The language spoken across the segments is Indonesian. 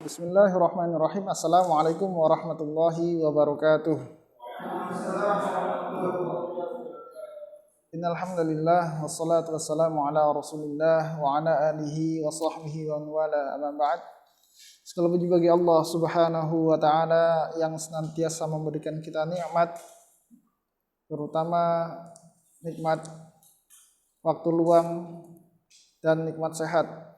Bismillahirrahmanirrahim. Assalamualaikum warahmatullahi wabarakatuh. Innal hamdalillah wassalatu wassalamu ala Rasulillah wa ala alihi wa sahbihi wa man wala amma ba'd. Segala puji bagi Allah Subhanahu wa taala yang senantiasa memberikan kita nikmat, terutama nikmat waktu luang dan nikmat sehat.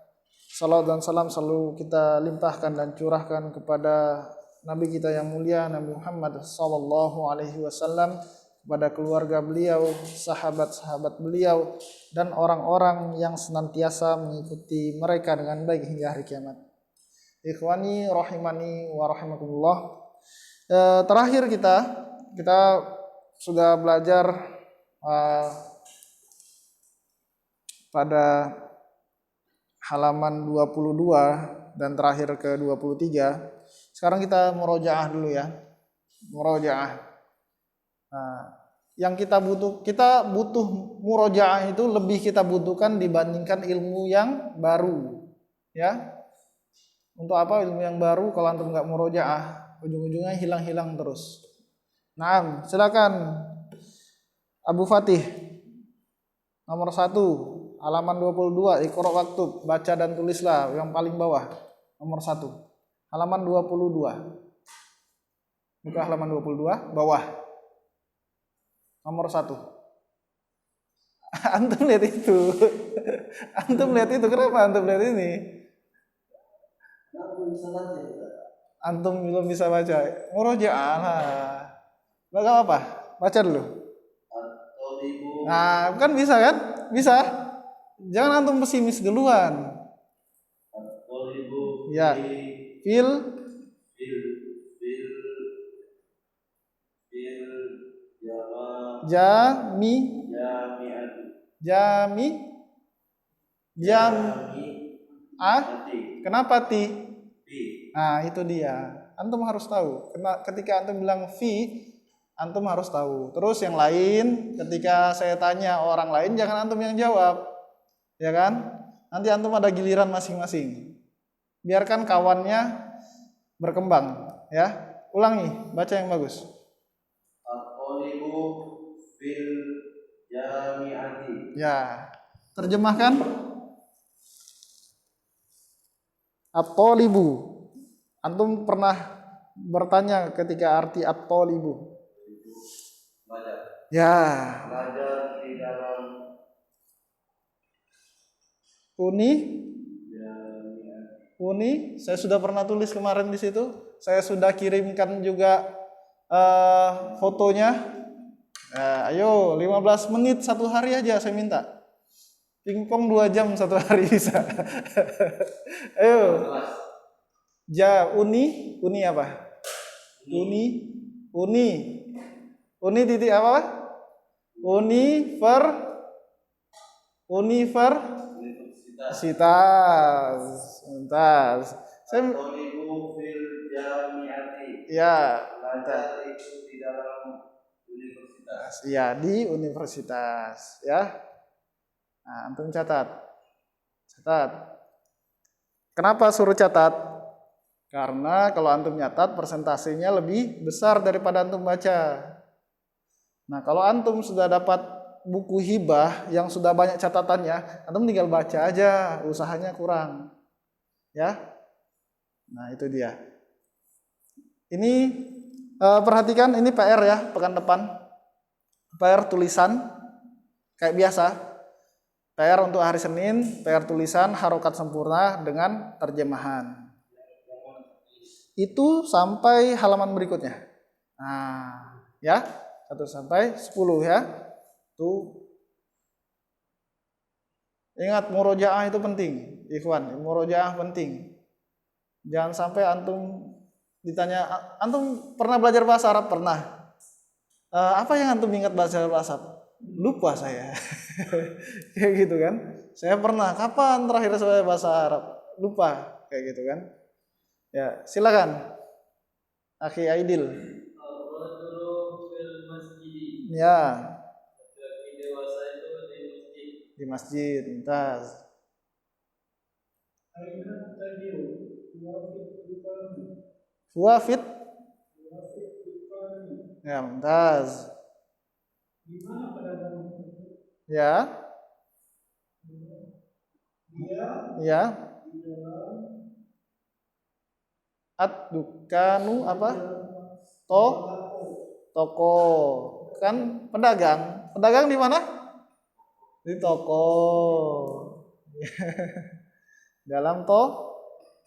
Salawat dan salam selalu kita limpahkan dan curahkan kepada Nabi kita yang mulia, Nabi Muhammad sallallahu alaihi wasallam, kepada keluarga beliau, sahabat-sahabat beliau, dan orang-orang yang senantiasa mengikuti mereka dengan baik hingga hari kiamat. Ikhwani rahimani wa rahimakumullah. Terakhir kita sudah belajar pada halaman 22 dan terakhir ke 23. Sekarang kita murojaah dulu ya. Murojaah. Nah, yang kita butuh murojaah itu lebih kita butuhkan dibandingkan ilmu yang baru. Ya. Untuk apa ilmu yang baru kalau antum enggak murojaah? Ujung-ujungnya hilang-hilang terus. Nah, silakan Abu Fatih. Nomor 1. Halaman 22, Iqra waktub, baca dan tulislah, yang paling bawah, nomor 1. Halaman 22. Buka halaman 22, bawah. Nomor 1. Antum lihat itu. Antum lihat itu, kenapa antum lihat ini? Antum belum bisa baca. Murojaah lah. Baca apa? Baca dulu. Nah, kan bisa kan? Bisa. Jangan antum pesimis duluan. Ya. Fil Kenapa ti? Nah, itu dia. Antum harus tahu. Ketika antum bilang fi, antum harus tahu. Terus yang lain, ketika saya tanya orang lain, jangan antum yang jawab. Ya kan? Nanti antum ada giliran masing-masing. Biarkan kawannya berkembang, ya. Ulangi, baca yang bagus. At-thalibu fil jami'ati. Ya. Terjemahkan. At-thalibu. Antum pernah bertanya ketika arti at-thalibu? Belajar. Ya. Belajar di dalam Uni, saya sudah pernah tulis kemarin di situ. Saya sudah kirimkan juga fotonya. Ayo, 15 menit satu hari aja saya minta. Pingpong 2 jam satu hari bisa. Ayo. Uni apa? Uni titik apa? Universitas. Ya, itu di dalam universitas. Ya, di universitas, ya. Nah, antum catat. Kenapa suruh catat? Karena kalau antum nyatat persentasenya lebih besar daripada antum baca. Nah, kalau antum sudah dapat buku hibah yang sudah banyak catatannya, antum tinggal baca aja, usahanya kurang. Ya. Nah, itu dia. Ini perhatikan, ini PR ya, pekan depan. PR tulisan kayak biasa. PR untuk hari Senin, PR tulisan harokat sempurna dengan terjemahan. Itu sampai halaman berikutnya. Nah, ya. 1 sampai 10 ya. Tuh. Ingat murojaah itu penting, ikhwan. Murojaah penting. Jangan sampai antum ditanya, antum pernah belajar bahasa Arab? Pernah. Apa yang antum ingat bahasa Arab? Lupa saya. Kayak gitu kan. Saya pernah. Kapan terakhir saya bahasa Arab? Lupa. Kayak gitu kan. Ya, silakan. Akhi Aidil. Ya. Dewasa itu di masjid. Mumtaz. Huwa fit. Ya, mumtaz. Ya. Ya. Ad-dukanu apa? Toko. Kan pedagang. Pedagang di mana? Di toko. Dalam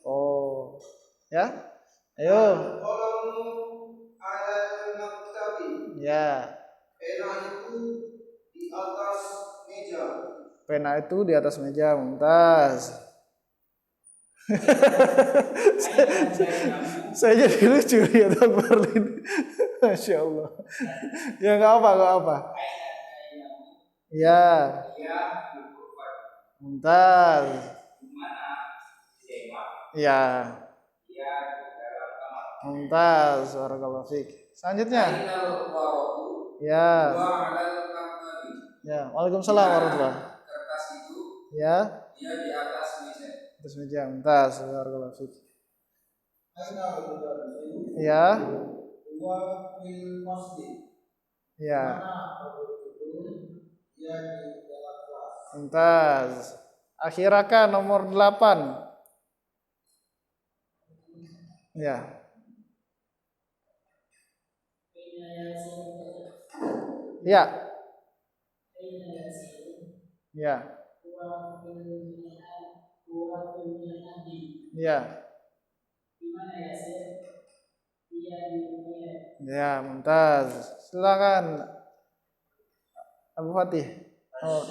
oh. Ya. Ayo. Ya. Pena itu di atas meja, mumtaz. Saya jadi lucu ya Bang Berlin. Masya Allah. Ya nggak apa. Ya. Mumtaz. Ya. Mumtaz. Barakallahu fiik. Selanjutnya. Ya. Ya. Waalaikumsalam warahmatullahi. Ya. Dia di atas meja. Mumtaz. Barakallahu fiik. Ya. Ya. Mumtaz. Akhiraka nomor 8. Ya. Ya. Ya. Ya. Ya, mumtaz. Silakan Abu Fatih. Oh.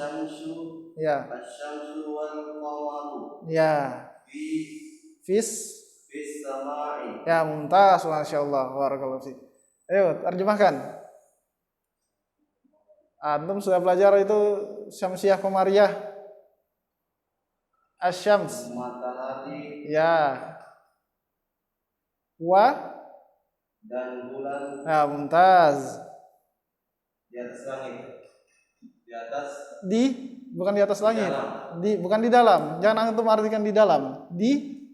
Ya. Ya. Fis samai. Ya, mumtaz. Masyaallah. Barakallahu fiik. Ayo, terjemahkan. Antum sudah belajar itu Syamsiah Qamariyah. Asyams. Matahari. Ya. Dan bulan. Ya, mumtaz. Di atas langit. Di atas. Bukan di atas langit. Bukan di dalam. Jangan antum artikan di dalam. Di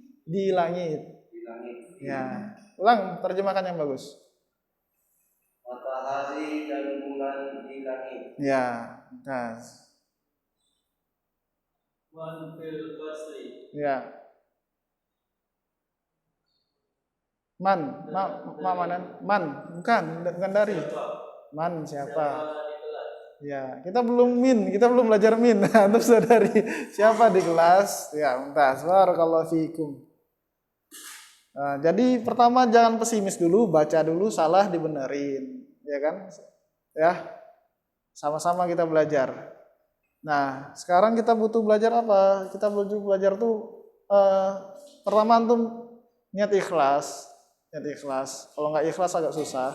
langit. Di langit. Ya. Ulang, terjemahkan yang bagus. Matahari dan bulan di langit. Ya, mumtaz. Wan fil qasri. Ya. Man, bukan dari. Man siapa? Ya, kita belum belajar min. Antum sadari siapa di kelas? Ya, mumtaz. Barakallahu fiikum. Nah, jadi pertama jangan pesimis dulu, baca dulu, salah dibenerin, ya kan? Ya, sama-sama kita belajar. Nah, sekarang kita butuh belajar apa? Kita butuh belajar tuh pertama antum niat ikhlas. Kalau nggak ikhlas agak susah.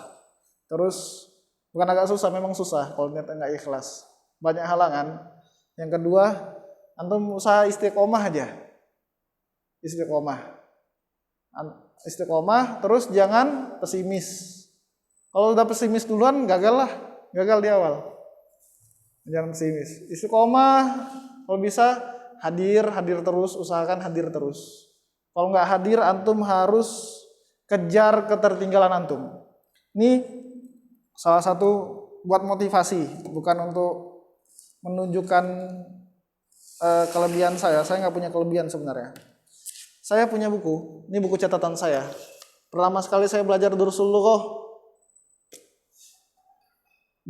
Terus bukan agak susah, memang susah kalau niat nggak ikhlas. Banyak halangan. Yang kedua, antum usaha istiqomah aja. Istiqomah, terus jangan pesimis. Kalau udah pesimis duluan, gagal di awal. Jangan pesimis. Istiqomah, kalau bisa hadir terus, usahakan hadir terus. Kalau nggak hadir, antum harus kejar ketertinggalan antum. Ini salah satu buat motivasi, bukan untuk menunjukkan kelebihan saya. Saya nggak punya kelebihan sebenarnya. Saya punya buku, ini buku catatan saya. Pertama sekali saya belajar Durusul Lughah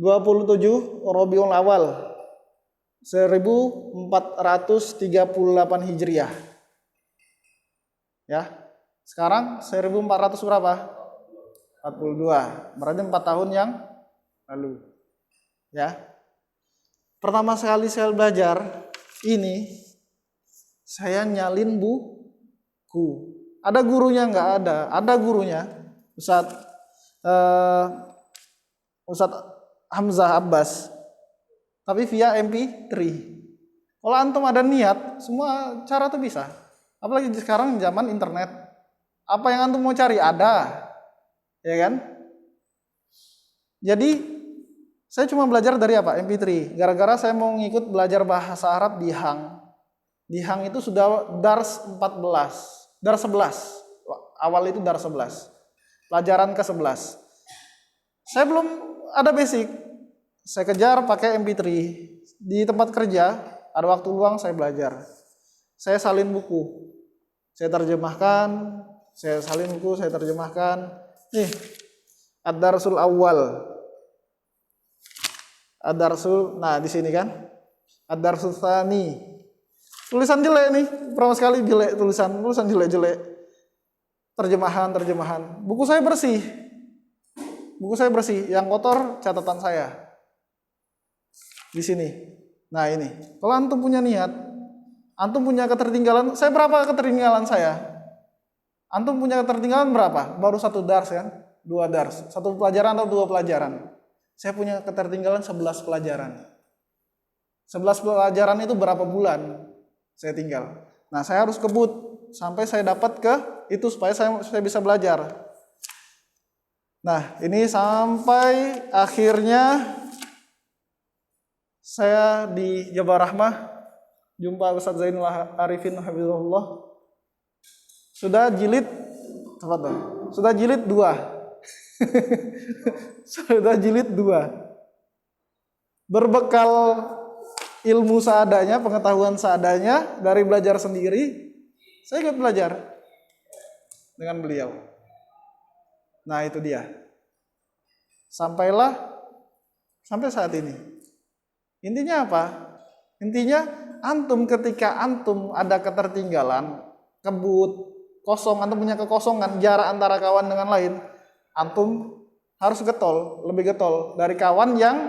27 Rabiul Awal 1438 Hijriah. Ya. Sekarang 1400 berapa? 42. Berarti 4 tahun yang lalu. Ya. Pertama sekali saya belajar ini, saya nyalin buku. Ada gurunya nggak ada? Ada gurunya. Ustadz Hamzah Abbas. Tapi via MP3. Kalau antum ada niat, semua cara tuh bisa. Apalagi sekarang zaman internet. Apa yang antum mau cari ada, ya kan? Jadi saya cuma belajar dari apa? MP3. Gara-gara saya mau ngikut belajar bahasa Arab di Hang. Di Hang itu sudah dars 14, dars 11. awal itu Dars 11. Pelajaran ke-11. Saya belum ada basic. Saya kejar pakai MP3. Di tempat kerja, ada waktu luang saya belajar. Saya salin buku. Saya terjemahkan, saya salin buku, saya terjemahkan. Nih, Ad-Darsul Awal. Ad-Darsul, nah di sini kan. Ad-Darsul Tsani. Tulisan jelek nih, pertama sekali jelek tulisan jelek-jelek. Terjemahan. Buku saya bersih. Yang kotor catatan saya. Di sini. Nah ini. Kalau antum punya niat, antum punya ketertinggalan. Saya berapa ketertinggalan saya? Antum punya ketertinggalan berapa? Baru 1 dars kan? 2 dars. 1 pelajaran atau 2 pelajaran. Saya punya ketertinggalan 11 pelajaran. 11 pelajaran itu berapa bulan saya tinggal. Nah saya harus kebut sampai saya dapat ke itu supaya saya bisa belajar. Nah ini sampai akhirnya saya di Jabal Rahmah jumpa Ustaz Zainul Arifin hafizahullah. Sudah jilid 2. Sudah jilid 2. Berbekal ilmu seadanya, pengetahuan seadanya dari belajar sendiri, saya ikut belajar dengan beliau. Nah itu dia. Sampai saat ini. Intinya apa? Intinya antum ketika antum ada ketertinggalan, kebut, kosong, antum punya kekosongan, jarak antara kawan dengan lain, antum harus lebih getol dari kawan yang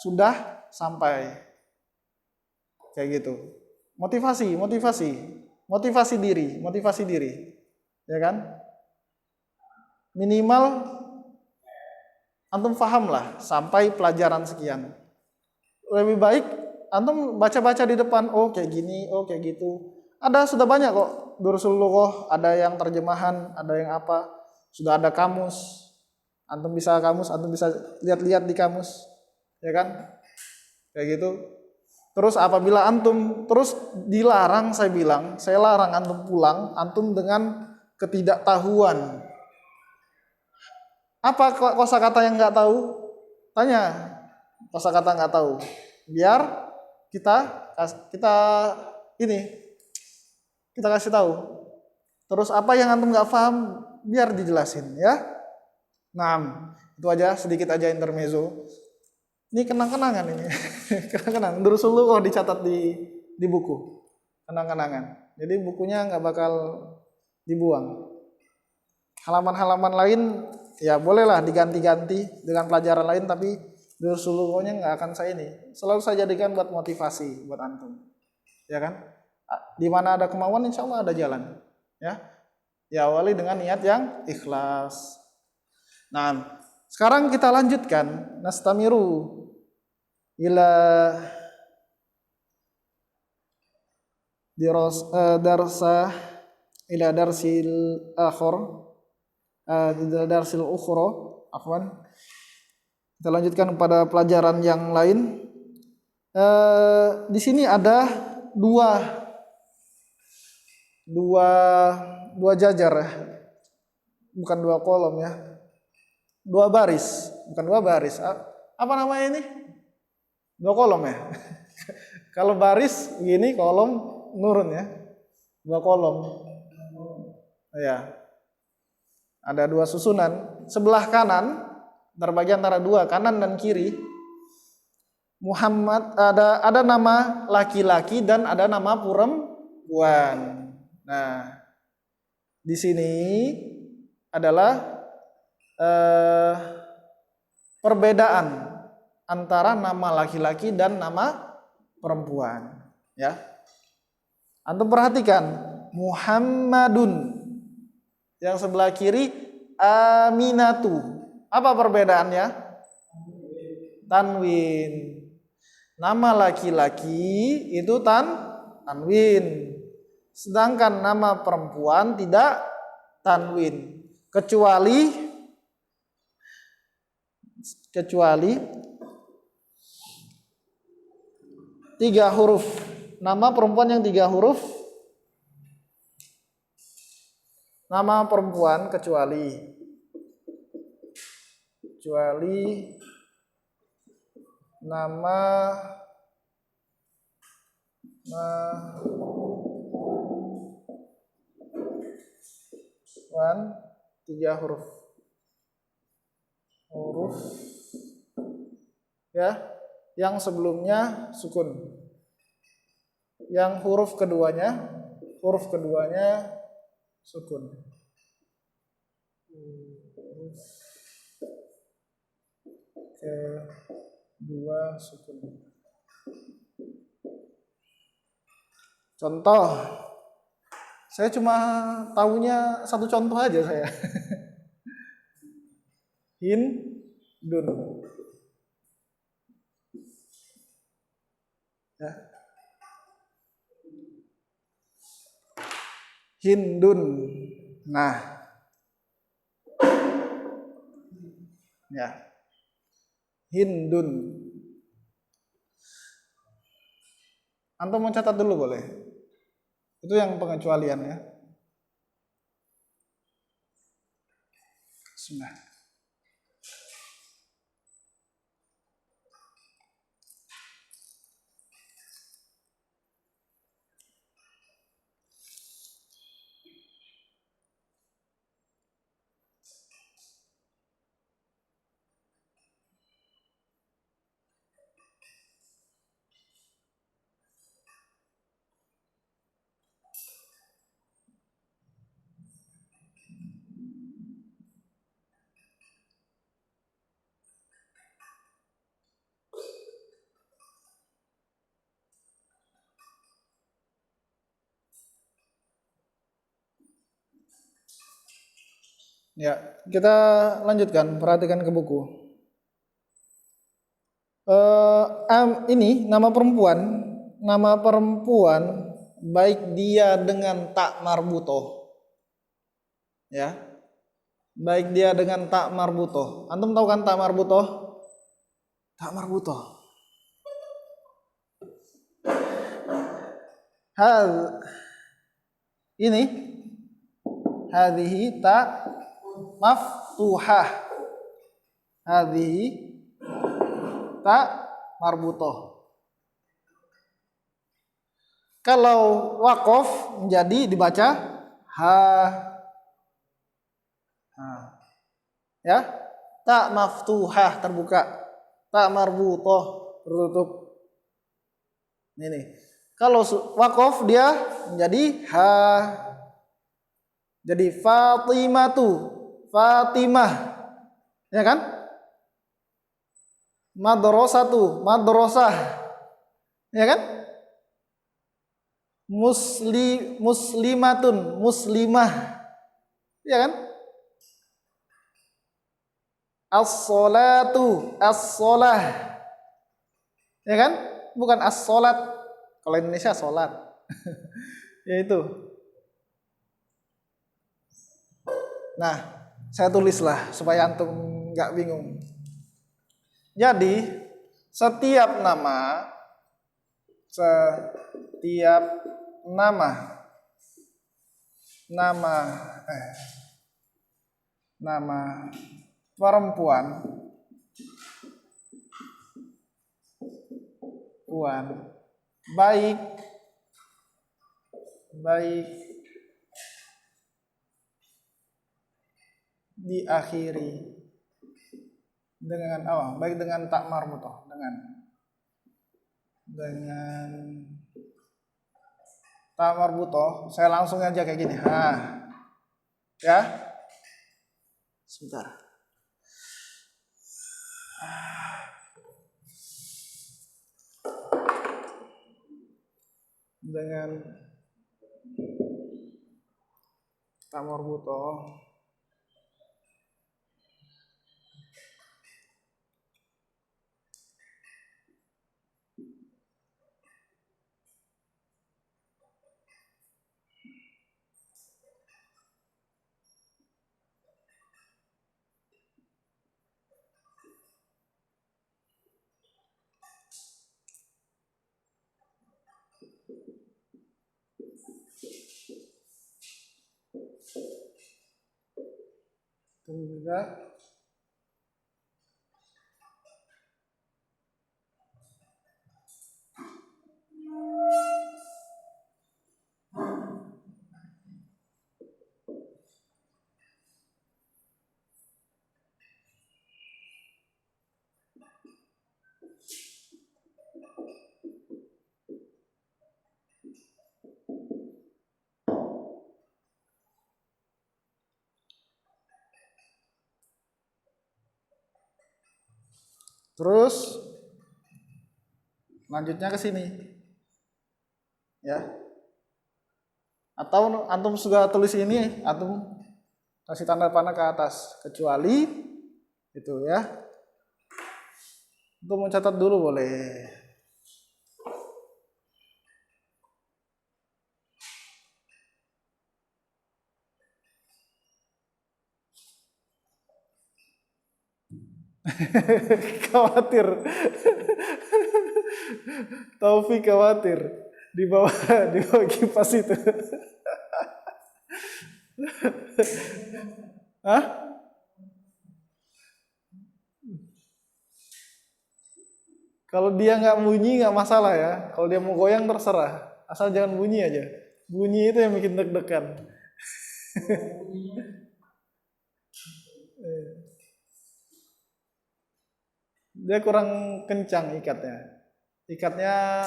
sudah sampai. Kayak gitu. Motivasi diri. Ya kan? Minimal antum paham lah sampai pelajaran sekian. Lebih baik antum baca-baca di depan, oh kayak gini, oh kayak gitu. Sudah banyak kok Durusul Lughah, ada yang terjemahan, ada yang apa. Sudah ada kamus. Antum bisa lihat-lihat di kamus. Ya kan? Kayak gitu. Terus apabila antum terus dilarang, saya larang antum pulang, antum dengan ketidaktahuan. Apa kosakata yang nggak tahu? Tanya kosakata nggak tahu. Biar kita kasih tahu. Terus apa yang antum nggak paham, biar dijelasin ya. Nah, itu aja sedikit aja intermezzo. Ini kenang-kenangan ini. Kenang-kenangan. Durusul Lughah dicatat di buku. Kenang-kenangan. Jadi bukunya nggak bakal dibuang. Halaman-halaman lain ya bolehlah diganti-ganti dengan pelajaran lain, tapi Durusul Lughahnya nggak akan saya ini. Selalu saya jadikan buat motivasi buat antum. Ya kan? Di mana ada kemauan insya Allah ada jalan. Ya. Ya awali dengan niat yang ikhlas. Nah, sekarang kita lanjutkan nastamiru ila darsil akhir darsil ukhra afwan. Kita lanjutkan pada pelajaran yang lain. Di sini ada dua jajar ya. Bukan 2 kolom ya. 2 baris, bukan 2 baris. Apa namanya ini? 2 kolom ya. Kalau baris begini, kolom nurun ya. 2 kolom. Ya. Ada 2 susunan. Sebelah kanan terbagi antara 2, kanan dan kiri. Muhammad ada nama laki-laki dan ada nama perempuan. Nah, di sini adalah perbedaan antara nama laki-laki dan nama perempuan, ya. Antum perhatikan Muhammadun yang sebelah kiri Aminatu. Apa perbedaannya? Tanwin. Nama laki-laki itu tanwin. Sedangkan nama perempuan tidak tanwin. Kecuali 3 huruf. Nama perempuan yang 3 huruf nama perempuan kecuali nama perempuan 3 huruf ya, yang sebelumnya sukun, yang huruf keduanya sukun. Huruf kedua sukun. Contoh, saya cuma tahunya satu contoh aja saya. Hindun. Ya. Hindun. Nah. Ya. Hindun. Antum mau catat dulu boleh. Itu yang pengecualian ya. Bismillah. Ya, kita lanjutkan, perhatikan ke buku. Ini nama perempuan baik dia dengan tak marbutoh, ya, baik dia dengan tak marbutoh. Antum tahu kan tak marbutoh? Tak marbutoh. Ini hadhihi tak maftuhah, hadhihi tak marbutoh. Kalau wakof menjadi dibaca ha. Ya, tak maftuhah terbuka, tak marbutoh tertutup. Ini. Kalau wakof dia menjadi ha. Jadi Fatimah, ya kan? Madrasah, ya kan? Muslimah, ya kan? As-sholah, ya kan? Bukan as-sholat. Kalau Indonesia sholat, ya itu. Nah, saya tulislah supaya antum nggak bingung. Jadi setiap nama perempuan baik diakhiri dengan baik dengan tak marbutoh, dengan tak marbutoh, saya langsung aja kayak gini. Ya. Sebentar. Dengan tak marbutoh Tunggu juga. Terus lanjutnya ke sini. Ya. Atau antum sudah tulis ini, antum kasih tanda panah ke atas, kecuali itu ya. Untuk mencatat dulu boleh. Khawatir. Taufik khawatir di bawah kipas itu. Hah? Kalau dia nggak bunyi nggak masalah ya. Kalau dia mau goyang terserah, asal jangan bunyi aja. Bunyi itu yang bikin deg-degan. Dia kurang kencang ikatnya. Ikatnya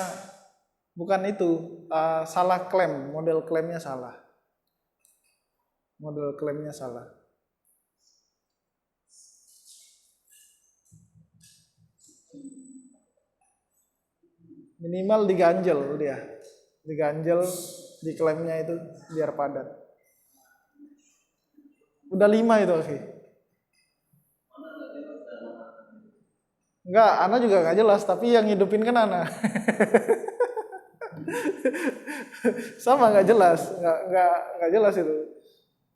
bukan itu, salah klem, model klemnya salah. Model klemnya salah. Minimal diganjel dia. Diganjel di klemnya itu biar padat. Udah 5 itu, Oke. Enggak, Ana juga nggak jelas, tapi yang hidupin kan Ana. Sama nggak jelas, nggak jelas itu.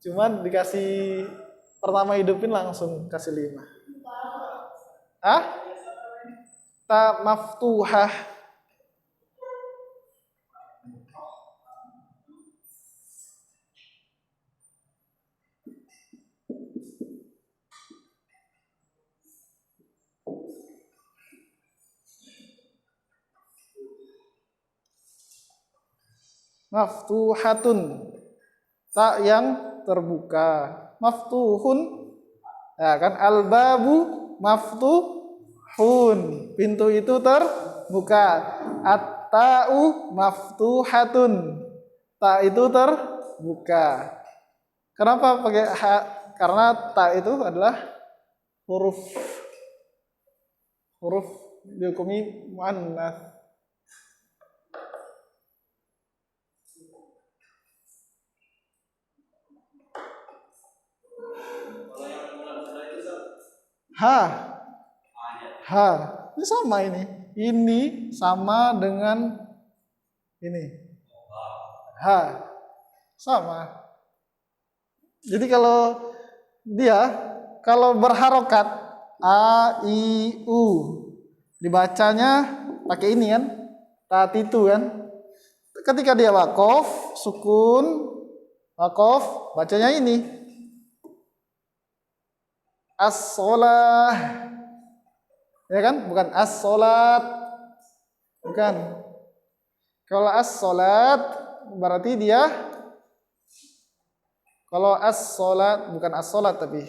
Cuman dikasih pertama hidupin langsung kasih 5. Hah? Ta maftuhah. Maftuhatun, tak yang terbuka. Maftuhun, ya kan, albabu maftuhun, pintu itu terbuka. At-ta'u maftuhatun, tak itu terbuka. Kenapa pakai ha? Karena tak itu adalah huruf dihukumi muannats. Ha, ini sama ini. Ini sama dengan ini. Ha, sama. Jadi kalau berharokat a i u dibacanya pakai ini kan, tatitu kan. Ketika dia wakof, sukun, wakof, bacanya ini. As-sholah, ya kan? Bukan as-sholat, bukan. Kalau as-sholat berarti dia, kalau as-sholat bukan as-sholat tapi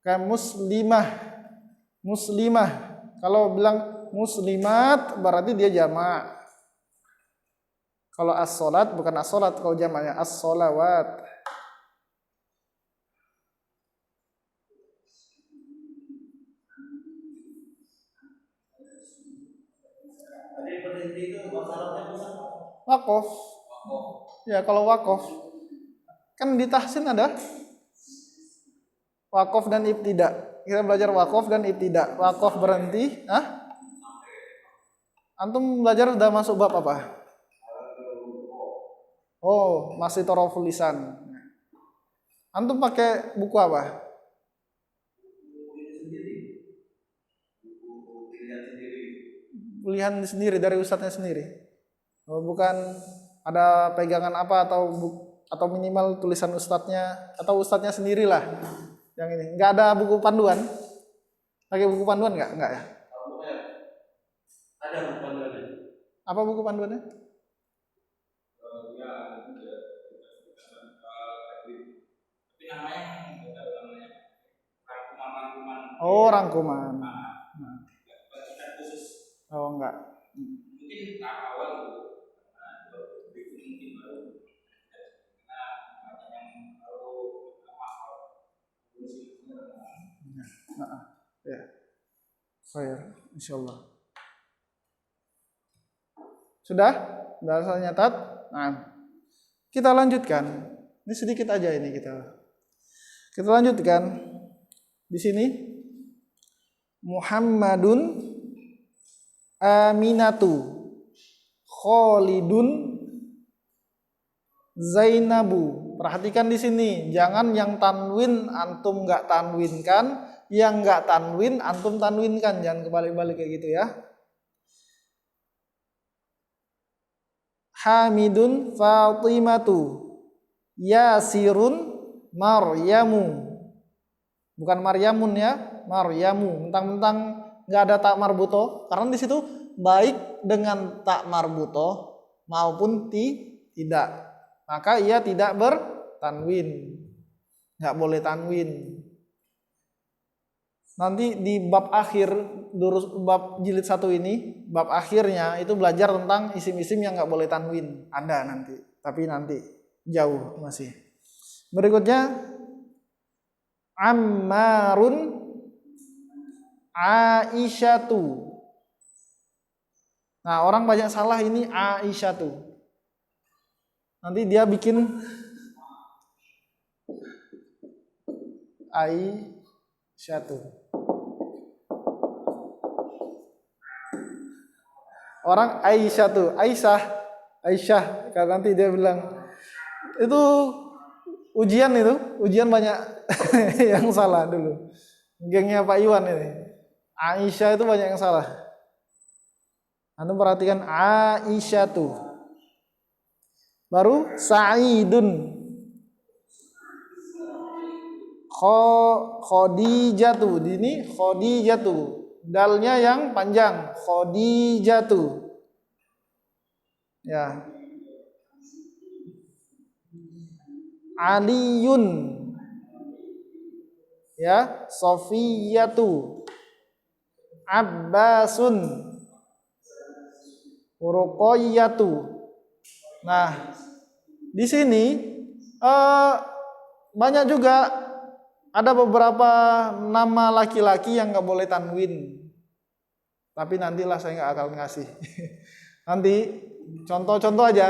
kayak muslimah. Kalau bilang muslimat berarti dia jamak. Kalau as-sholat bukan as-sholat, kalau jamaknya as-sholawat. Wakof. Ya kalau wakof kan di tahsin ada wakof dan ibtida. Kita belajar wakof dan ibtida. Wakof berhenti. Antum belajar udah masuk bab apa? Oh, masih toroful lisan. Antum pakai buku apa? Pilihan sendiri dari ustadznya sendiri. Oh, bukan ada pegangan apa atau minimal tulisan ustadznya atau ustadznya sendirilah. Yang ini nggak ada buku panduan. Pakai buku panduan nggak ya? Ada buku panduannya. Apa buku panduannya? Ya, tapi namanya rangkuman. Oh, rangkuman. Khusus. Oh, enggak. Mungkin tahap awal itu. Mungkin baru. Nah, yang baru mahal. Ya. Khair, insyaallah. Sudah? Sudah saya nyatat? Nah, kita lanjutkan. Ini sedikit aja ini kita. Kita lanjutkan. Di sini Muhammadun Aminatu Khalidun Zainabu. Perhatikan di sini, jangan yang tanwin antum nggak tanwinkan, yang nggak tanwin antum tanwinkan, jangan kebalik-balik kayak gitu ya. Hamidun Fatimatu Yasirun Maryamu. Bukan Maryamun ya, Maryamu. Mentang-mentang nggak ada tak marbuto, karena di situ baik dengan tak marbuto maupun tidak. Maka ia tidak bertanwin. Nggak boleh tanwin. Nanti di bab akhir, bab jilid 1 ini, bab akhirnya itu belajar tentang isim-isim yang nggak boleh tanwin. Ada nanti, tapi nanti jauh masih. Berikutnya Ammarun Aisyatu. Nah, orang banyak salah ini Aisyatu. Nanti dia bikin Aisyatu. Orang Aisyatu, Aisyah. Karena nanti dia bilang itu ujian banyak yang salah dulu. Gengnya Pak Iwan ini. Aisyah itu banyak yang salah. Anda perhatikan Aisyah tuh. Baru Sa'idun. Khadijatu. Ini Khadijatu. Dalnya yang panjang. Khadijatu. Ya. Aliyun. Ya, Sofiyatu. Abbasun. Ruqayyatu. Nah, di sini banyak juga ada beberapa nama laki-laki yang nggak boleh tanwin. Tapi nantilah saya nggak akan ngasih. Nanti contoh-contoh aja.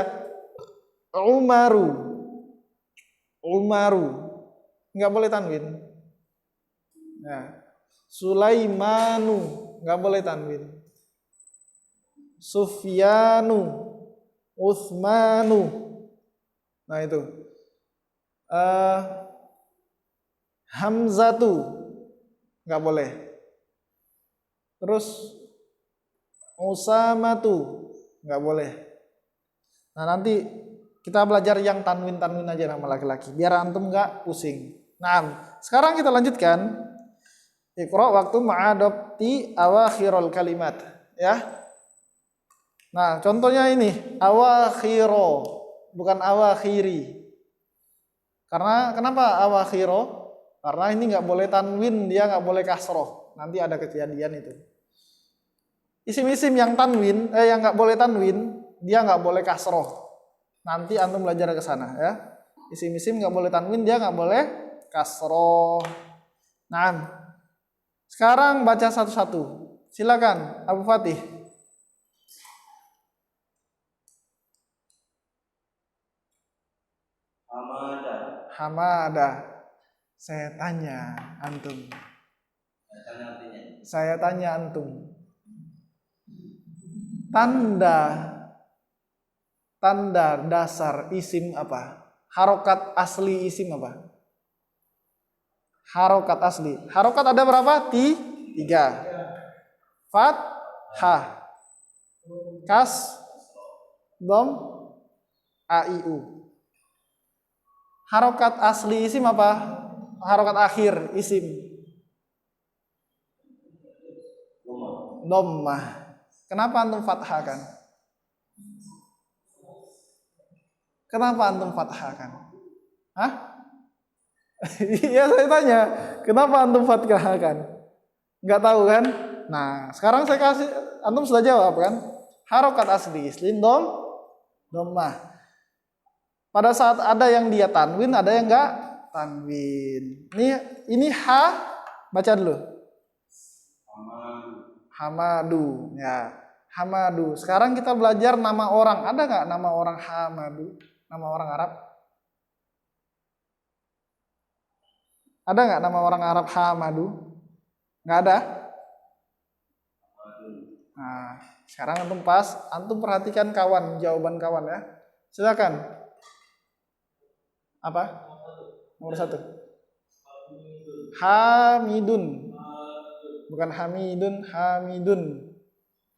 Umaru nggak boleh tanwin. Nah, Sulaimanu nggak boleh tanwin. Sufyanu, Utsmanu. Nah itu. Hamzatu nggak boleh. Terus Usamatu nggak boleh. Nah nanti kita belajar yang tanwin aja nama laki-laki, biar antum nggak pusing. Nah sekarang kita lanjutkan. Iqra waktu ma'adabti awakhirul kalimat, ya. Nah contohnya ini awakhiro, bukan awakhiri. Karena kenapa awakhiro? Karena ini nggak boleh tanwin, dia nggak boleh kasroh. Nanti ada kejadian itu. Isim-isim yang tanwin, yang nggak boleh tanwin, dia nggak boleh kasroh. Nanti antum belajar ke sana, ya. Isim-isim nggak boleh tanwin, dia nggak boleh kasroh. Nah, sekarang baca satu-satu. Silakan, Abu Fatih. Hamada. Saya tanya antum. Saya tanya antum. Tanda dasar isim apa? Harokat asli isim apa? Harokat asli. Harokat ada berapa? 3. Fathah. Kas. Dom. A, I, U. Harokat asli isim apa? harokat akhir isim? Dhammah. Kenapa antum fathahkan? Kenapa antum fathahkan? Hah? Iya saya tanya, kenapa antum fathahkan? Nggak tahu kan? Nah, sekarang saya kasih, antum sudah jawab kan? Harokat asli isim dhammah. Pada saat ada yang dia tanwin, ada yang enggak tanwin. Ini ha, baca dulu. Hamadu, ya. Hamadu. Sekarang kita belajar nama orang. Ada nggak nama orang Hamadu? Nama orang Arab? Ada nggak nama orang Arab Hamadu? Nggak ada? Nah, sekarang antum perhatikan kawan, jawaban kawan ya. Silakan. Apa? Nomor 1. Hamidun. Bukan Hamidun, Hamidun.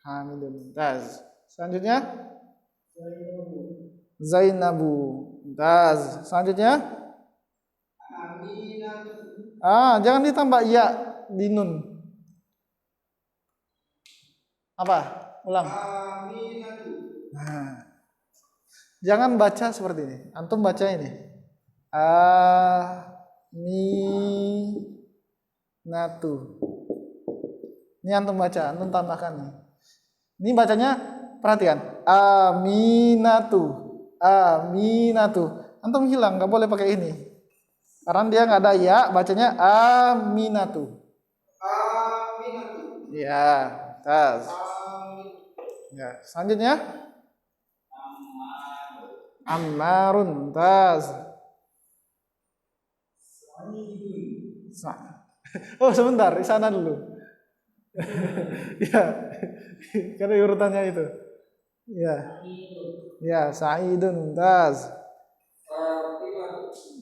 Hamidun. Taz. Selanjutnya Zainabu. Taz. Selanjutnya jangan ditambah ya di nun. Apa? Ulang. Nah, jangan baca seperti ini. Antum baca ini. Aminatu. Ini antum baca, antum tambahkan nih. Ini bacanya perhatikan. Aminatu. Aminatu. Antum hilang, nggak boleh pakai ini. Karena dia nggak ada ya, bacanya aminatu. Aminatu. Ya, tas. Ya, selanjutnya Ammarun, tas. Oh sebentar, di sana dulu. Ya, karena urutannya itu. Ya, ya Sa'idun, tas.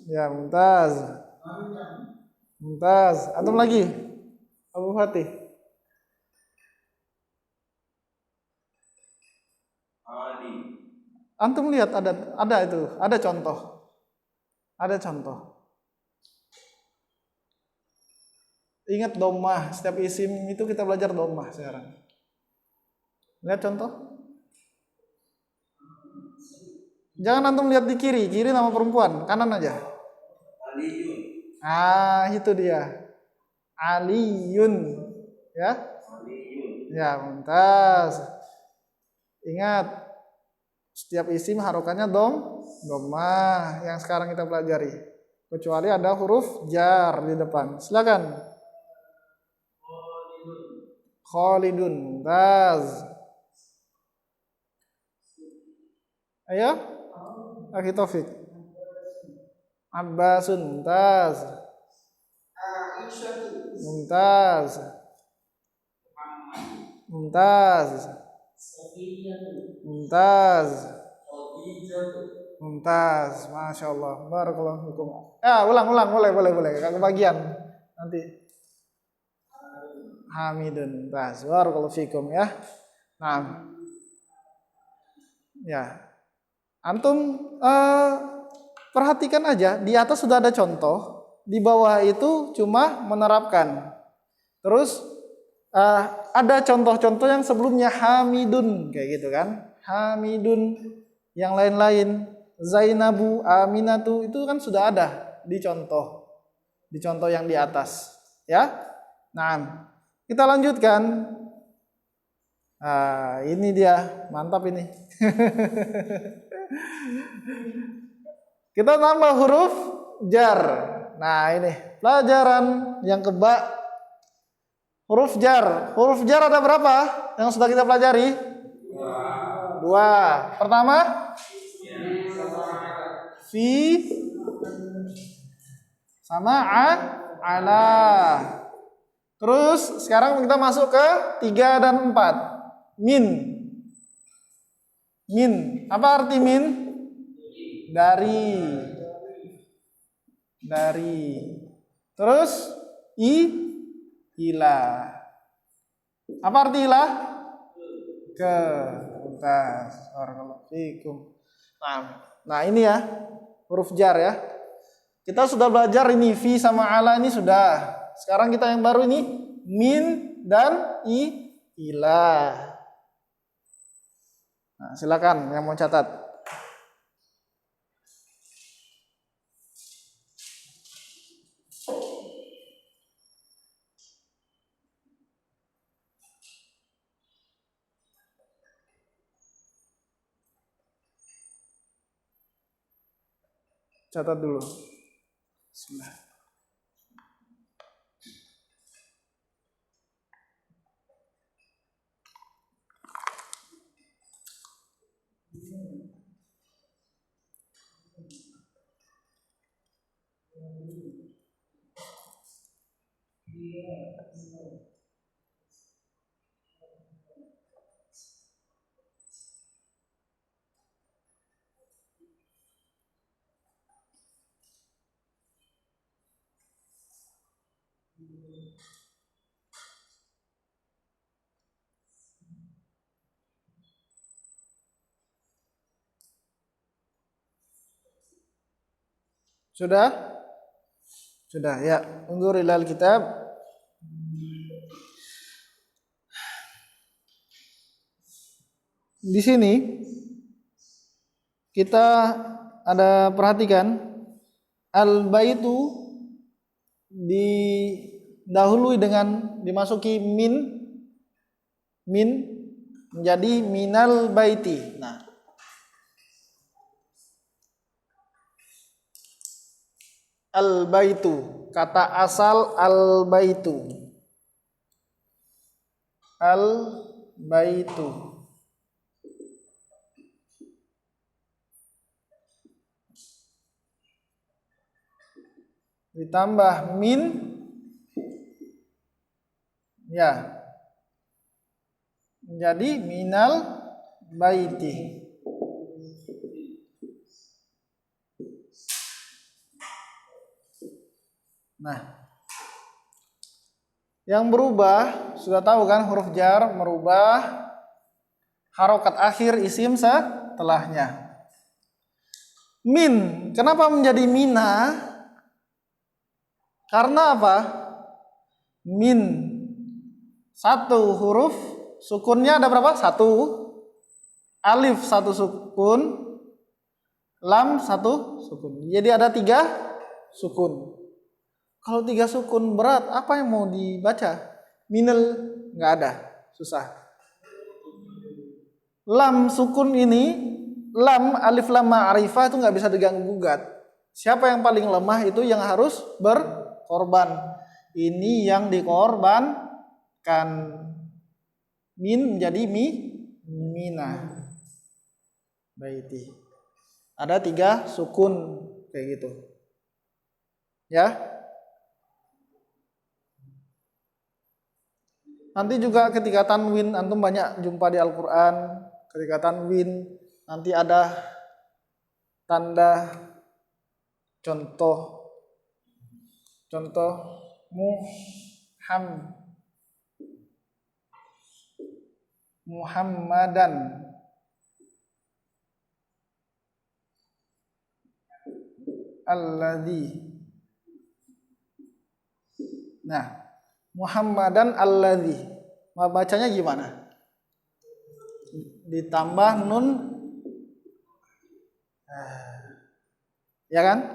Ya, Mumtaz. Mumtaz. Antum lagi? Abu Fatih. Antum lihat ada itu, ada contoh. Ada contoh. Ingat dhammah, setiap isim itu kita belajar dhammah sekarang. Lihat contoh. Jangan antum lihat di kiri nama perempuan, kanan aja. Aliyun. Itu dia. Aliyun. Ya? Aliyun. Ya, Mumtaz. Ingat, setiap isim harokannya dhammah yang sekarang kita pelajari. Kecuali ada huruf jar di depan. Silakan. Khalidun. Mumtaz. Ayo. Akhi Taufik. Abbasun. Mumtaz. Mumtaz. Mumtaz. Mumtaz. Mumtaz. Masya Allah. Barakallahu fikum. Ulang. Boleh. Gak kebagian. Nanti. Hamidun. Mumtaz. Barakallahu fikum ya. Nah. Ya. Antum perhatikan aja, di atas sudah ada contoh, di bawah itu cuma menerapkan. Terus ada contoh-contoh yang sebelumnya Hamidun kayak gitu kan, Hamidun, yang lain-lain, Zainabu, Aminatu itu kan sudah ada di contoh yang di atas, ya. Nah, kita lanjutkan. Ini dia, mantap ini. Kita tambah huruf jar. Nah ini pelajaran yang huruf jar. Huruf jar ada berapa yang sudah kita pelajari? 2. Pertama fi sama ala. Terus sekarang kita masuk ke 3 dan 4. Min. Apa arti min? Dari. Terus ila. Apa arti ila? Ke. Barakallahu fikum. Nah ini ya huruf jar ya. Kita sudah belajar ini fi sama ala ini sudah. Sekarang kita yang baru ini min dan ila. Nah, silakan yang mau catat. Catat dulu. Bismillah. Sudah? Sudah ya. Undur ilal kitab. Di sini kita ada perhatikan al-baitu didahului dengan dimasuki min menjadi minal baiti. Nah, al-baitu, kata asal al-baitu. Al-baitu. Ditambah min, ya, menjadi minal baiti. Nah, yang berubah sudah tahu kan, huruf jar merubah harokat akhir isim setelahnya. Min, kenapa menjadi mina? Karena apa? Min, satu huruf sukunnya ada berapa? Satu. Alif satu sukun, lam satu sukun. Jadi ada 3 sukun. Kalau 3 sukun berat, apa yang mau dibaca? Minel, nggak ada, susah. Lam sukun ini, lam alif lam ma'rifah itu nggak bisa diganggu gugat. Siapa yang paling lemah itu yang harus berkorban. Ini yang dikorbankan. Min menjadi mina. Baiti. Ada 3 sukun kayak gitu. Ya. Nanti juga ketika tanwin antum banyak jumpa di Al-Qur'an, ketika tanwin nanti ada tanda contoh Muhammadan. Alladzi. Nah, Muhammadan alladzi. Bacanya gimana? Ditambah nun. Ya kan?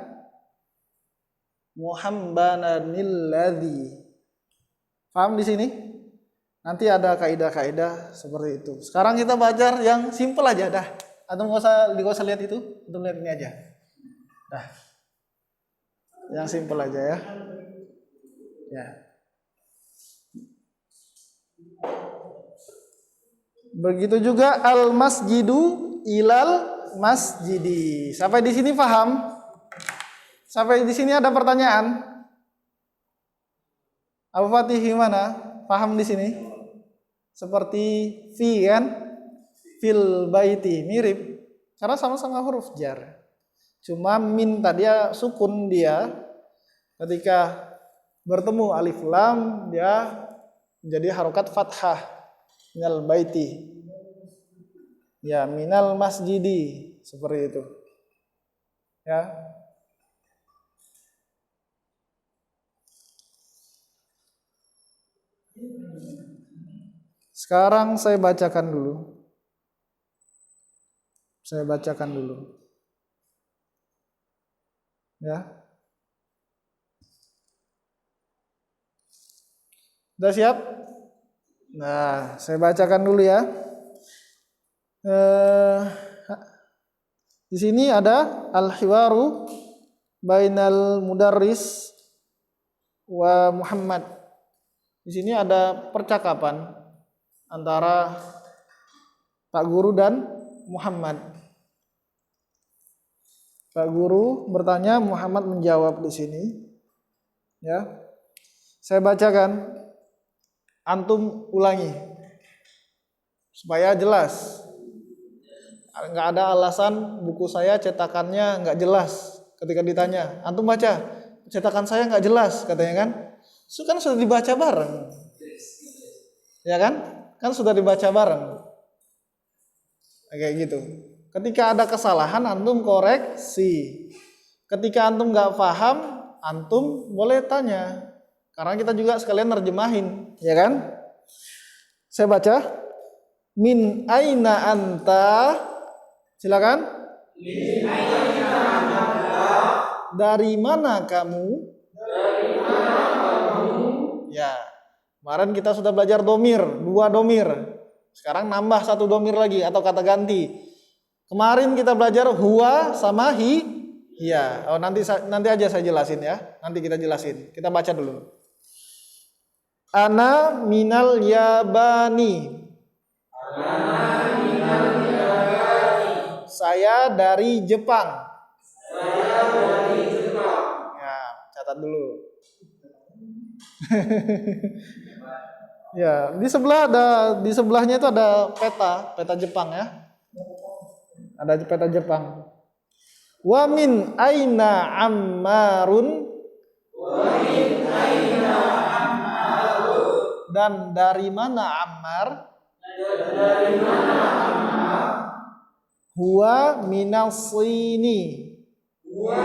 Muhammadanilladzi. Paham di sini? Nanti ada kaidah-kaidah seperti itu. Sekarang kita belajar yang simple aja dah. Atau nggak usah lihat itu, untuk lihat ini aja. Dah. Yang simple aja ya. Ya. Begitu juga al-masjidu ilal masjidi. Sampai di sini paham? Sampai di sini ada pertanyaan? Abu Fatih gimana? Paham di sini? Seperti fi kan? Fil baiti mirip. Karena sama-sama huruf jar. Cuma min tadi ya sukun dia. Ketika bertemu alif lam dia menjadi harokat fathah. Minal baiti. Ya, minal masjidi. Seperti itu. Ya. Sekarang saya bacakan dulu. Saya bacakan dulu. Ya. Sudah siap? Nah, saya bacakan dulu ya. Di sini ada al-hiwaru bainal mudarris wa Muhammad. Di sini ada percakapan antara Pak Guru dan Muhammad. Pak Guru bertanya, Muhammad menjawab di sini. Ya. Saya bacakan, antum ulangi supaya jelas. Nggak ada alasan buku saya cetakannya nggak jelas ketika ditanya. Antum baca, cetakan saya nggak jelas katanya kan. Itu kan sudah dibaca bareng. Ya kan? Kan sudah dibaca bareng. Kayak gitu. Ketika ada kesalahan antum koreksi. Ketika antum nggak paham, antum boleh tanya. Karena kita juga sekalian nerjemahin, ya kan? Saya baca. Min aina anta? Silakan. Min aina anta? Dari mana kamu? Dari mana kamu? Ya. Kemarin kita sudah belajar domir, 2 domir. Sekarang nambah 1 domir lagi atau kata ganti. Kemarin kita belajar huwa sama hiya. Oh, nanti aja saya jelasin ya. Nanti kita jelasin. Kita baca dulu. Ana minal Yabani. Ana minal Yabani. Saya dari Jepang. Saya dari Jepang. Ya, catat dulu. Ya, di sebelahnya itu ada peta Jepang ya. Ada peta Jepang. Wa min aina Ammarun? Wa min aina Ammarun? Dan dari mana Ammar? Dari mana Ammar? Huwa minas Sini. Huwa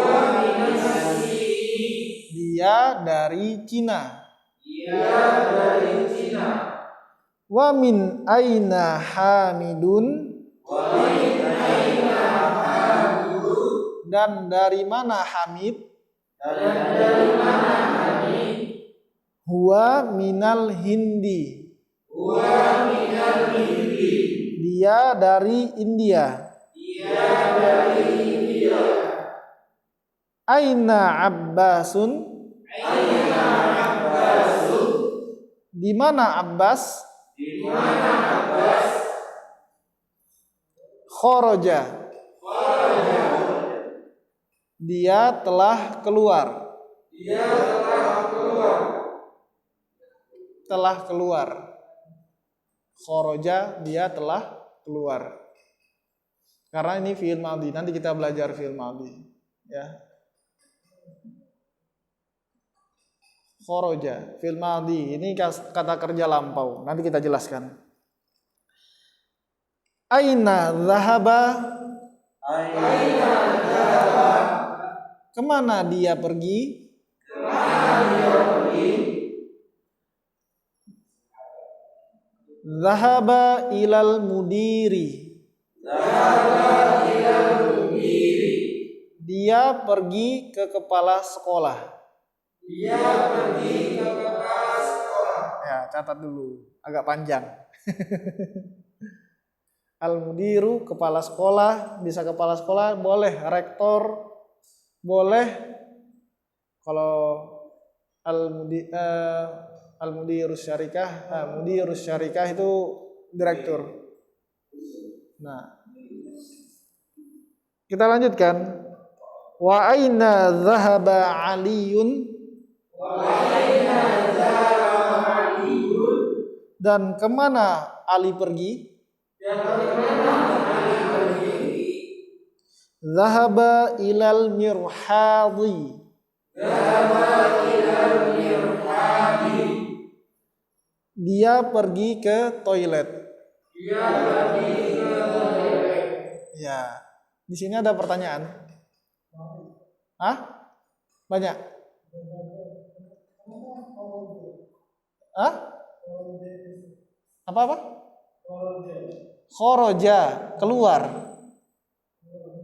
minas Sini. Dia dari Cina. Dia dari Cina. Wa min aina Hamidun? Wa min aina Hamidun? Dan dari mana Hamid? Dan dari mana Hamid? Huwa minal Hindi. Huwa minal Hindi. Dia dari India. Dia dari India. Aina Abbasun? Aina Abbasun? Di mana Abbas? Di mana Abbas? Kharaja. Kharaja. Dia telah keluar. Dia telah keluar. Telah keluar. Kharaja, dia telah keluar. Karena ini fi'il madhi. Nanti kita belajar fi'il madhi. Ya. Kharaja, fi'il madhi. Ini kata kerja lampau. Nanti kita jelaskan. Aina dhahaba? Aina dhahaba? Kemana dia pergi? Kemana dia pergi? Dhahaba ilal mudiri. Dhahaba ilal mudiri. Dia pergi ke kepala sekolah. Dia pergi ke kepala sekolah. Ya, catat dulu. Agak panjang. Al-mudiru, kepala sekolah. Bisa kepala sekolah, boleh rektor, boleh. Kalau al-mudirus syarikah, mudirus syarikah itu direktur. Nah, kita lanjutkan. Wa aina dhahaba Aliyun? Wa aina dhahaba Aliyun? Dan kemana Ali pergi? Dan kemana Ali pergi? Dhahaba ilal mirhadi. Dhahaba ilal mirhadi. Dia pergi ke toilet. Dia pergi ke toilet. Ya, di sini ada pertanyaan. Hah? Banyak? Hah? Apa? Khoroja, keluar.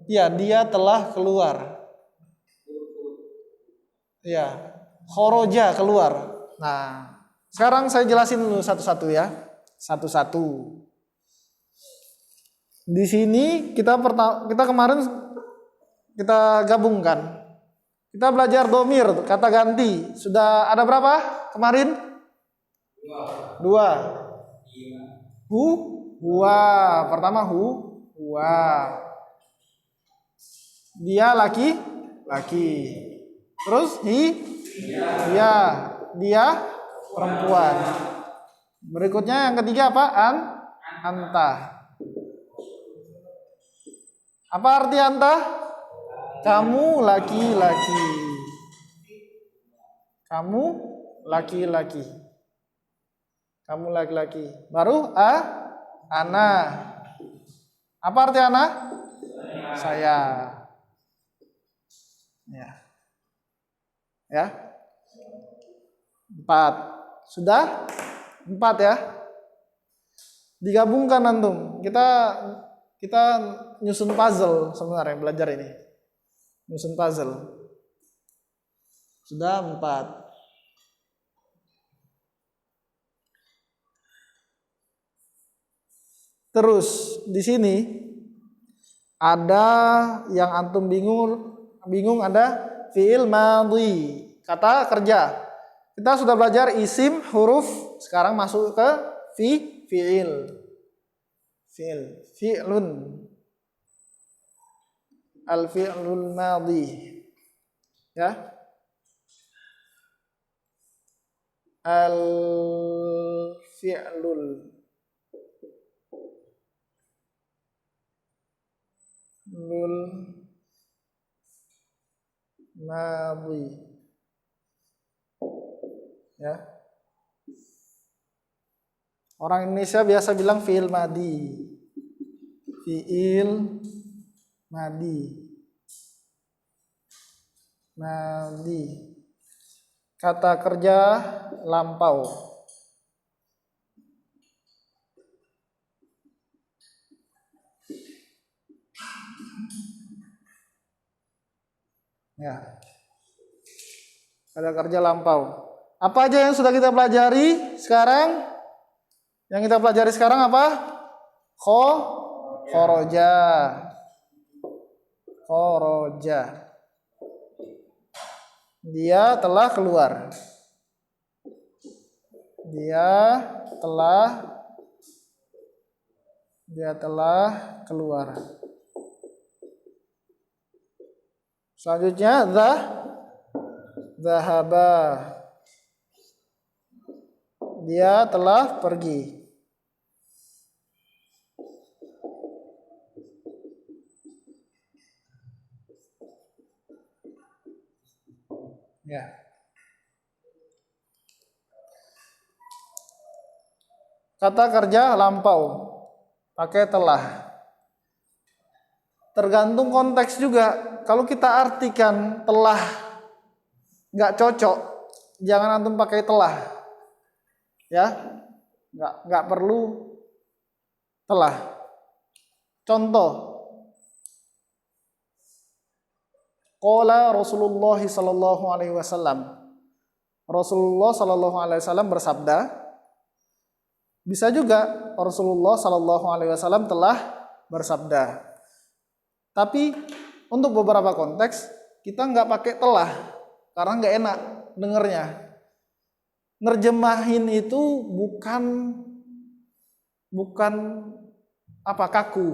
Ya, dia telah keluar. Ya, khoroja, keluar. Nah, sekarang saya jelasin dulu satu-satu ya. Satu-satu. Di sini kita kemarin kita gabungkan. Kita belajar domir, kata ganti. Sudah ada berapa kemarin? Dua. Huwa. Pertama huwa. Dia laki. Terus dia perempuan. Berikutnya yang ketiga apa? Anta. Apa arti anta? Kamu laki-laki. Kamu laki-laki. Kamu laki-laki. Baru ana. Apa arti ana? Saya. Ya. 4. Sudah? 4 ya. Digabungkan antum. Kita nyusun puzzle sebenarnya belajar ini. Nyusun puzzle. Sudah 4. Terus di sini ada yang antum bingung ada fi'il madhi, kata kerja. Kita sudah belajar isim, huruf, sekarang masuk ke fi'il. Fi'lun. Al-fi'lul madhi. Ya. Al-fi'lul madhi. Ya. Orang Indonesia biasa bilang fi'il madhi. Fi'il madhi. Kata kerja lampau. Ya. Kata kerja lampau. Apa aja yang sudah kita pelajari sekarang? Yang kita pelajari sekarang apa? Khoroja. Dia telah keluar. Dia telah keluar. Selanjutnya zahaba. Dia telah pergi. Ya. Kata kerja lampau pakai telah. Tergantung konteks juga. Kalau kita artikan telah nggak cocok, jangan antum pakai telah. Ya, nggak perlu telah. Contoh, qala Rasulullah sallallahu alaihi wasallam. Rasulullah sallallahu alaihi wasallam bersabda. Bisa juga Rasulullah sallallahu alaihi wasallam telah bersabda. Tapi untuk beberapa konteks kita nggak pakai telah karena nggak enak dengernya. Nerjemahin itu bukan kaku.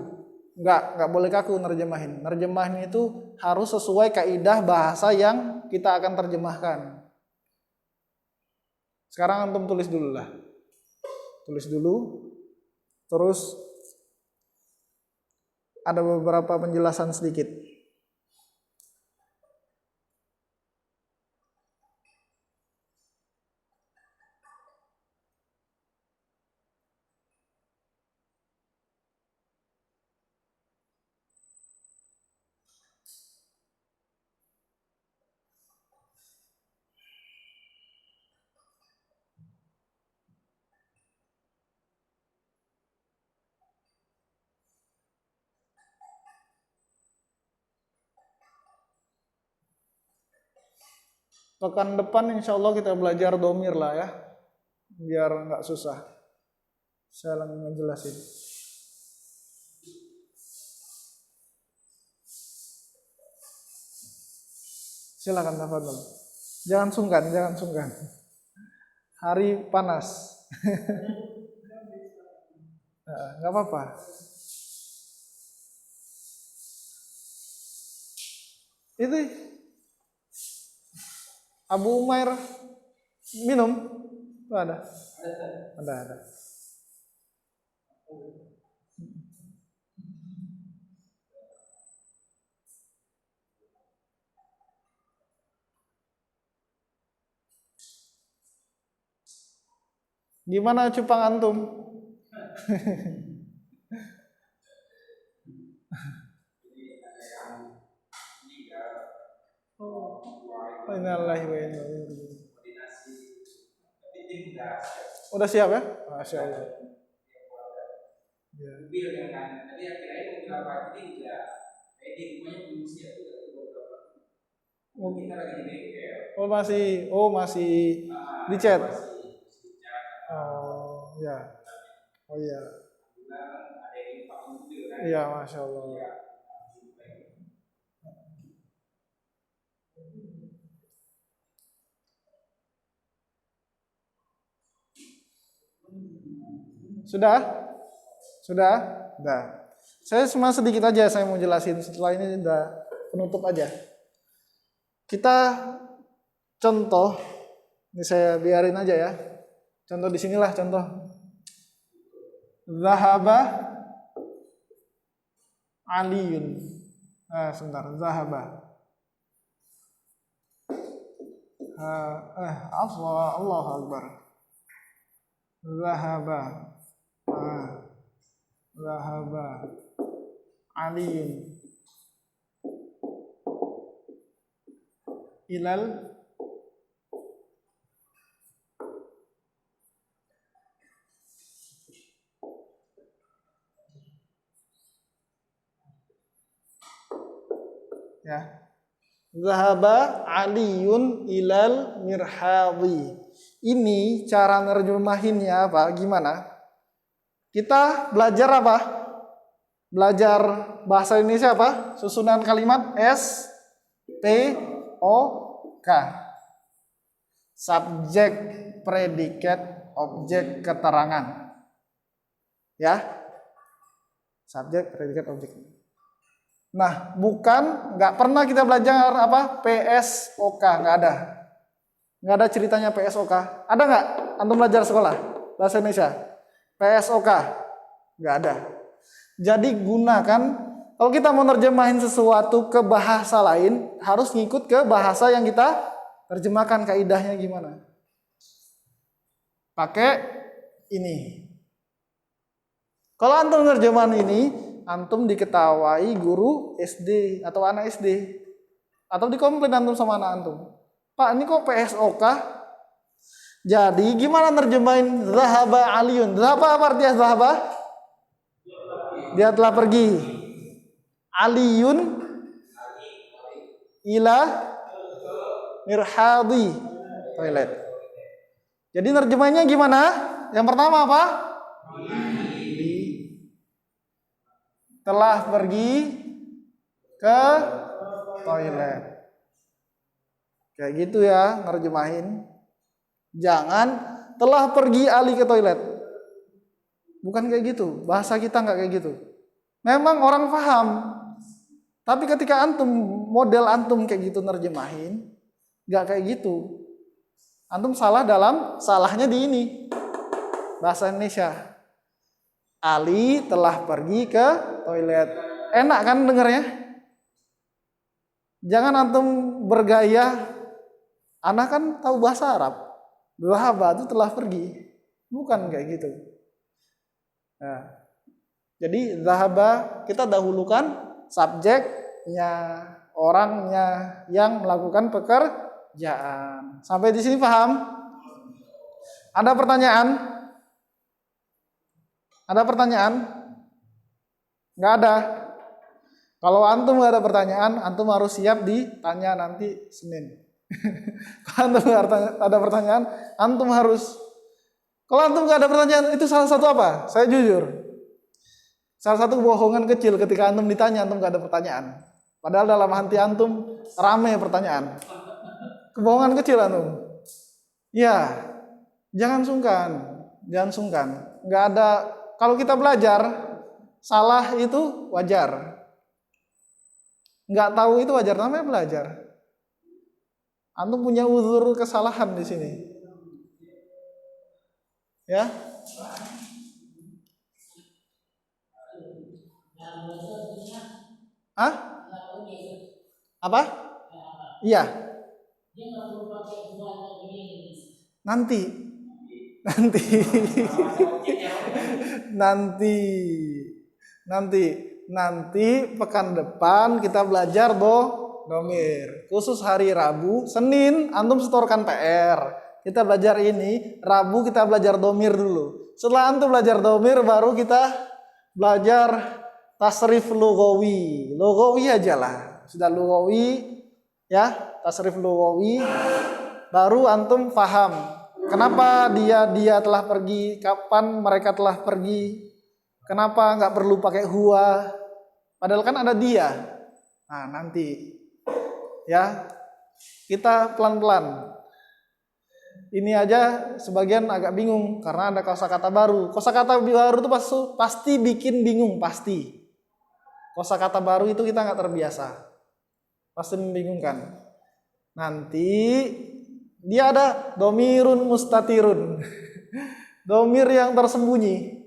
Nggak boleh kaku nerjemahin. Nerjemahin itu harus sesuai kaidah bahasa yang kita akan terjemahkan. Sekarang antum tulis dulu lah. Tulis dulu. Terus ada beberapa penjelasan sedikit. Pekan depan insya Allah kita belajar domir lah ya, biar nggak susah. Saya langsung ngejelasin. Silakan tafadhol. Jangan sungkan, jangan sungkan. Hari panas. Nggak apa-apa. Itu Abu Umair minum? Tuh ada. Ada. Gimana cupang antum? Innalillahi wa inna ilaihi raji'un. Udah siap ya? Masya Allah. Ya. Tadi akhirnya mobil apa? Jadi udah di rumahnya belum siap juga. Kita lagi di bengkel. Masih di chat. Oh ya. Oh iya. Iya, Masya Allah. Sudah? Sudah? Udah. Saya cuma sedikit aja saya mau jelasin, setelah ini udah penutup aja. Kita contoh, ini saya biarin aja ya. Contoh di sinilah contoh. Zahaba Aliyun. Sebentar, zahaba. Allahu Akbar. Zahaba Aliyun ilal ya. Zahaba Aliyun ilal mirhadi. Ini cara nerjemahinnya apa? Gimana? Kita belajar apa? Belajar bahasa Indonesia apa? Susunan kalimat S, P, O, K. Subjek, predikat, objek, keterangan. Ya? Subjek, predikat, objek. Nah, nggak pernah kita belajar apa? PSOK, nggak ada. Nggak ada ceritanya PSOK. Ada nggak? Antum belajar sekolah bahasa Indonesia? PSOK? Nggak ada. Jadi gunakan, kalau kita mau nerjemahin sesuatu ke bahasa lain, harus ngikut ke bahasa yang kita terjemahkan, kaidahnya gimana. Pakai ini. Kalau antum nerjemahan ini, antum diketawai guru SD atau anak SD. Atau dikomplain antum sama anak antum. Pak, ini kok PSOK? Jadi gimana nerjemahin zahaba aliyun? Zahaba apa artinya zahaba? Dia telah pergi. Aliyun ila mirhadi, toilet. Jadi nerjemahinnya gimana? Yang pertama apa? Telah pergi ke toilet. Kayak gitu ya nerjemahin. Jangan telah pergi Ali ke toilet. Bukan kayak gitu. Bahasa kita nggak kayak gitu. Memang orang paham. Tapi ketika model antum kayak gitu nerjemahin, nggak kayak gitu. Antum salah salahnya di ini. Bahasa Indonesia. Ali telah pergi ke toilet. Enak kan dengarnya? Jangan antum bergaya. Anak kan tahu bahasa Arab. Zahaba itu telah pergi. Bukan kayak gitu. Nah, jadi zahaba kita dahulukan subjeknya, orangnya yang melakukan pekerjaan. Sampai di sini paham? Ada pertanyaan? Ada pertanyaan? Nggak ada. Kalau antum nggak ada pertanyaan, antum harus siap ditanya nanti Senin. Kalau antum ada pertanyaan, antum harus. Kalau antum nggak ada pertanyaan, itu salah satu apa? Saya jujur. Salah satu kebohongan kecil ketika antum ditanya, antum nggak ada pertanyaan. Padahal dalam hati antum rame pertanyaan. Kebohongan kecil antum. Ya, jangan sungkan. Nggak ada. Kalau kita belajar, salah itu wajar. Nggak tahu itu wajar, namanya belajar. Antum punya uzur kesalahan di sini. Ya. Hah? Apa? Iya. Nanti. Nanti pekan depan kita belajar domir. Khusus hari Rabu, Senin antum setorkan PR. Kita belajar ini, Rabu kita belajar domir dulu. Setelah antum belajar domir, baru kita belajar tasrif lugawi. Lugawi aja lah. Sudah lugawi, ya, tasrif lugawi, baru antum paham kenapa dia telah pergi, kapan mereka telah pergi, kenapa nggak perlu pakai huwa, padahal kan ada dia. Nah nanti, ya, kita pelan-pelan. Ini aja sebagian agak bingung karena ada kosakata baru. Kosakata baru itu pasti bikin bingung, pasti. Kosakata baru itu kita nggak terbiasa, pasti membingungkan. Nanti dia ada domirun mustatirun, domir yang tersembunyi,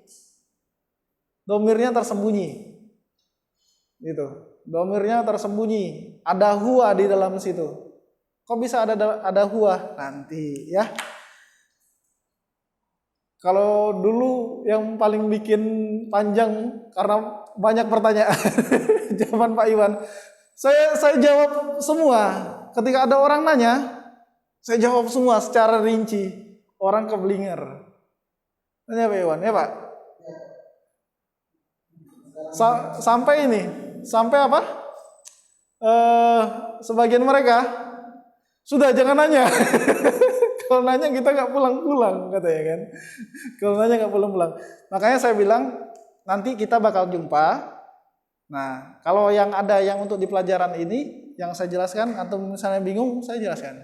domirnya tersembunyi, gitu. Domirnya tersembunyi, ada huwa di dalam situ. Kok bisa ada huwa? Nanti ya. Kalau dulu yang paling bikin panjang karena banyak pertanyaan zaman Pak Iwan, saya jawab semua. Ketika ada orang nanya, saya jawab semua secara rinci. Orang keblinger. Nanya Pak Iwan, ya Pak? Sampai ini, sampai apa? Sebagian mereka sudah jangan nanya. Kalau nanya kita nggak pulang-pulang katanya kan. Kalau nanya nggak pulang-pulang. Makanya saya bilang nanti kita bakal jumpa. Nah kalau yang ada yang untuk di pelajaran ini yang saya jelaskan atau misalnya bingung saya jelaskan.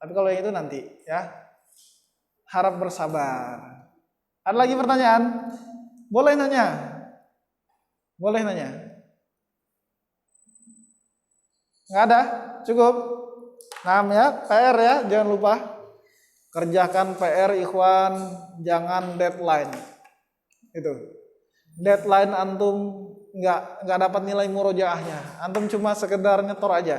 Tapi kalau yang itu nanti ya. Harap bersabar. Ada lagi pertanyaan? Boleh nanya. Boleh nanya. Nggak ada? Cukup? Nah ya, PR ya, jangan lupa kerjakan PR ikhwan, jangan deadline. Itu. Deadline antum nggak dapat nilai murojaahnya. Antum cuma sekedar nyetor aja.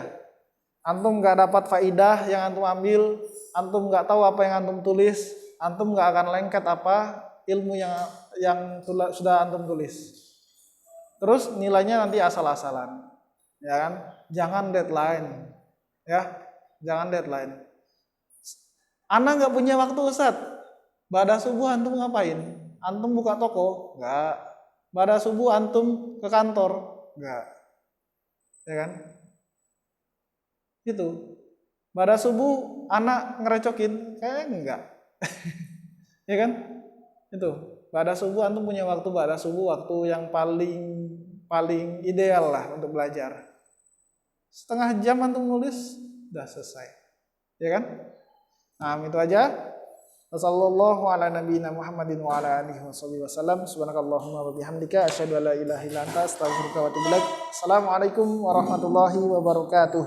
Antum nggak dapat faidah yang antum ambil, antum nggak tahu apa yang antum tulis, antum nggak akan lengket apa ilmu yang sudah antum tulis. Terus nilainya nanti asal-asalan. Ya kan? Jangan deadline. Ya. Jangan deadline. Anak nggak punya waktu Ustaz. Ba'da subuh antum ngapain? Antum buka toko? Nggak. Ba'da subuh antum ke kantor? Nggak. Ya kan? Itu. Ba'da subuh anak ngerecokin? Kayaknya enggak. Ya kan? Itu. Ba'da subuh antum punya waktu ba'da subuh, waktu yang paling ideal lah untuk belajar. Setengah jam antum nulis udah selesai, ya kan? Nah itu aja. Wassallallahu ala nabiyina Muhammadin wa ala alihi wasallam. Subhanakallahumma wa bihamdika asyhadu an la ilaha illa anta astaghfiruka wa atubu ilaik. Assalamualaikum warahmatullahi wabarakatuh.